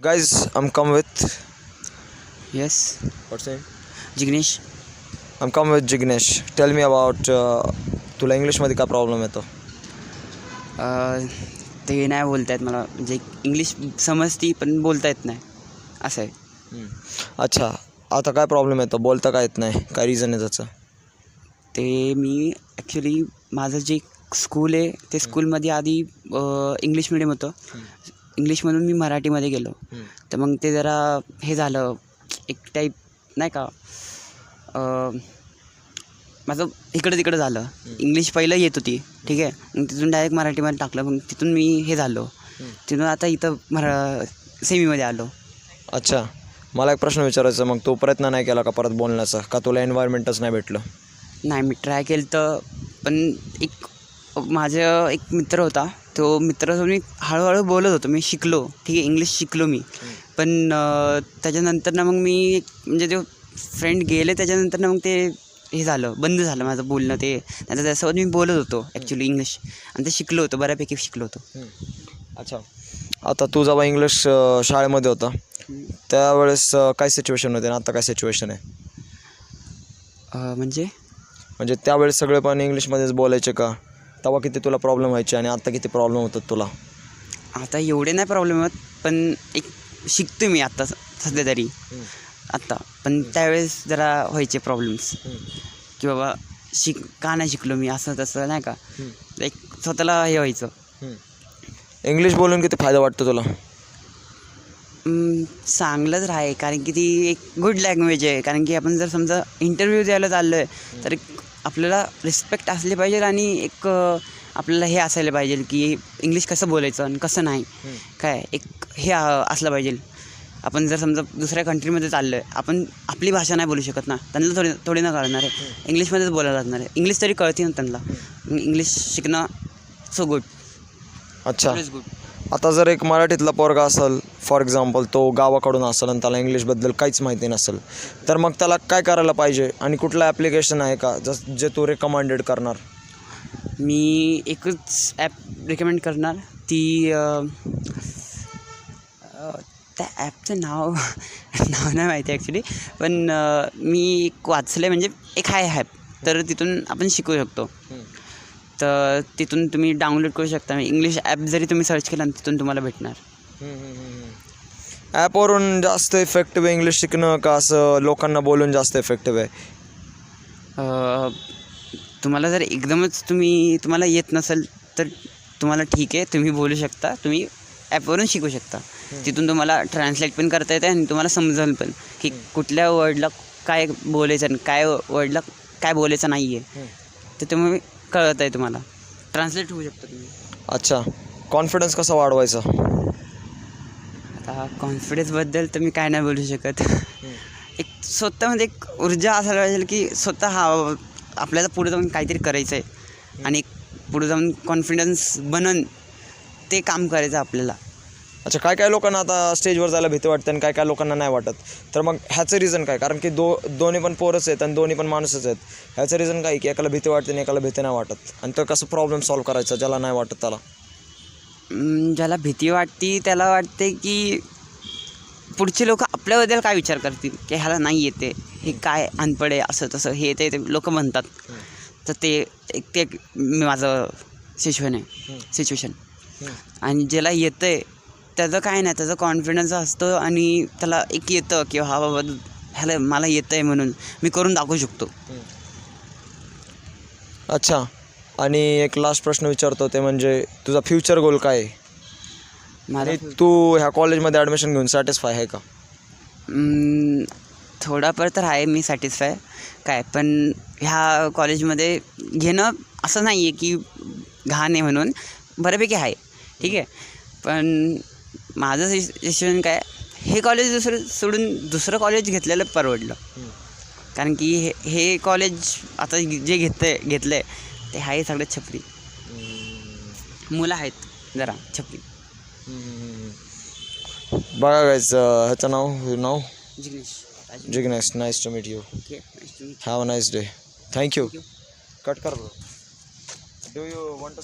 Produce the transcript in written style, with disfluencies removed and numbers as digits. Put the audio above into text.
Guys, I'm come with Yes, what's name? Jignesh. I'm come with Jignesh. Tell me about तुला इंग्लिशमध्ये काय problem येतो? ते नाही बोलता येत मला, म्हणजे इंग्लिश समजती पण बोलता येत नाही असं आहे. अच्छा, आता काय प्रॉब्लेम येतो? बोलता काय येत नाही, काय रिझन आहे त्याचं? ते मी ॲक्च्युली माझं जे स्कूल आहे ते स्कूलमध्ये आधी इंग्लिश मिडियम होतं. इंग्लिशमधून मी मराठीमध्ये गेलो, तर मग ते जरा हे झालं, एक टाईप नाही का, माझं इकडं तिकडं झालं. इंग्लिश पहिलं येत होती, ठीक आहे, मग तिथून डायरेक्ट मराठीमध्ये टाकलं, मग तिथून मी हे झालो, तिथून आता इथं सेमीमध्ये आलो. अच्छा, मला एक प्रश्न विचारायचा, मग तो प्रयत्न नाही केला का परत बोलण्याचा, का तुला एन्व्हायरमेंटच नाही भेटलं? नाही, मी ट्राय केलं तर, पण एक माझा एक मित्र होता, तो मित्रासोबत मी हळूहळू बोलत होतो, मी शिकलो, ठीक आहे, इंग्लिश शिकलो मी. पण त्याच्यानंतर ना मग मी म्हणजे जो फ्रेंड गेले त्याच्यानंतर ना मग ते हे झालं, बंद झालं माझं बोलणं. ते नंतर त्यासोबत मी बोलत होतो ॲक्च्युली इंग्लिश, आणि ते शिकलो होतो, बऱ्यापैकी शिकलो होतो. अच्छा, आता तू जेव्हा इंग्लिश शाळेमध्ये होता त्यावेळेस काय सिच्युएशन होते आणि आता काय सिच्युएशन आहे? म्हणजे त्यावेळेस सगळे पण इंग्लिशमध्येच बोलायचे का? तेव्हा किती तुला प्रॉब्लेम व्हायचे आणि आता किती प्रॉब्लेम होतात तुला? आता एवढे नाही प्रॉब्लेम होत, पण एक शिकतो मी आत्ता सध्या तरी आत्ता. पण त्यावेळेस जरा व्हायचे प्रॉब्लेम्स, की बाबा का नाही शिकलो मी, असं तसं नाही का, एक स्वतःला हे व्हायचं. इंग्लिश बोलून किती फायदा वाटतो तुला? चांगलंच आहे, कारण की ती एक गुड लँग्वेज आहे. कारण की आपण जर समजा इंटरव्ह्यू द्यायला चाललो आहे तर आपल्याला रिस्पेक्ट असली पाहिजे, आणि एक आपल्याला हे असायला पाहिजे की इंग्लिश कसं बोलायचं आणि कसं नाही, काय एक हे असलं पाहिजे. आपण जर समजा दुसऱ्या कंट्रीमध्ये चाललो आहे, आपण आपली भाषा नाही बोलू शकत ना, त्यांना थोडी ना कळणार आहे, इंग्लिशमध्येच बोलायला लागणार आहे. इंग्लिश तरी कळते ना त्यांना, इंग्लिश शिकणं सो गुड. अच्छा, गुड. आता जर एक मराठीतला पोरगा असेल, फॉर एक्झाम्पल तो गावाकडून असेल आणि त्याला इंग्लिशबद्दल काहीच माहिती नसेल, तर मग त्याला काय करायला पाहिजे आणि कुठलं ॲप्लिकेशन आहे का जे तू रेकमेंडेड करणार? मी एकच ॲप रेकमेंड करणार, ती त्या ॲपचं नाव नाही माहिती ॲक्च्युली, पण मी एक वाचलं आहे, म्हणजे एक आहे ॲप, तर तिथून आपण शिकू शकतो. तर तिथून तुम्ही डाउनलोड करू शकता. इंग्लिश ॲप जरी तुम्ही सर्च केला तिथून तुम्हाला भेटणार. ॲपवरून जास्त इफेक्टिव्ह इंग्लिश शिकणं का असं लोकांना बोलून जास्त इफेक्टिव्ह आहे? तुम्हाला जर एकदमच तुम्हाला येत नसेल तर तुम्हाला ठीक आहे, तुम्ही बोलू शकता, तुम्ही ॲपवरून शिकू शकता. तिथून तुम्हाला ट्रान्सलेट पण करता येते आणि तुम्हाला समजेल पण की कुठल्या वर्डला काय बोलायचं आणि काय वर्डला काय बोलायचं नाही आहे, तर तुम्ही कळत आहे, तुम्हाला ट्रान्सलेट होऊ शकतं तुम्ही. अच्छा, कॉन्फिडन्स कसा वाढवायचा? आता कॉन्फिडन्सबद्दल तर मी काय नाही बोलू शकत. एक स्वतःमध्ये एक ऊर्जा असायला पाहिजे की स्वतः आपल्याला पुढे जाऊन काहीतरी करायचं आहे, आणि पुढे जाऊन कॉन्फिडन्स बनून ते काम करायचं आपल्याला. अच्छा, काय लोकांना आता स्टेजवर जायला भीती वाटते आणि काय लोकांना नाही वाटत, तर मग ह्याचं रिझन काय? कारण की दोन्ही पण पोरच आहेत आणि दोन्ही पण माणूसच आहेत. ह्याचं रिझन काय की एकाला भीती वाटते आणि एकाला भीती नाही वाटत, आणि तो कसं प्रॉब्लेम सॉल्व्ह करायचा ज्याला नाही वाटत त्याला? ज्याला भीती वाटते त्याला वाटते की पुढचे लोक आपल्याबद्दल काय विचार करतील, की ह्याला नाही येते, हे काय अनपड आहे, असं तसं हे ते लोक म्हणतात. तर ते माझं सिच्युएशन. आणि ज्याला येतं आहे त्याचं काय नाही, त्याचं कॉन्फिडन्स असतं आणि त्याला एक येतं की हा बाबा ह्याला मला येतं आहे म्हणून मी करून दाखवू शकतो. अच्छा, आणि एक लास्ट प्रश्न विचारतो, ते म्हणजे तुझा फ्युचर गोल काय आहे? मला तू ह्या कॉलेजमध्ये ॲडमिशन घेऊन सॅटिस्फाय आहे का? थोडाफार तर आहे मी सॅटिस्फाय, काय पण ह्या कॉलेजमध्ये घेणं असं नाही आहे की घाण आहे म्हणून, बऱ्यापैकी आहे, ठीक आहे. पण माझं सिच्युएशन काय, हे कॉलेज सोडून दुसरं कॉलेज घेतलेलं परवडलं. कारण की हे कॉलेज आता जे घेतलं आहे ते आहे सगळं छपरी मुलं आहेत, जरा छपरी. बघा गाईज, ह्याचं नाव Jignesh. Nice to meet you. Okay, have a nice day. Thank you. Cut कर. Do you want to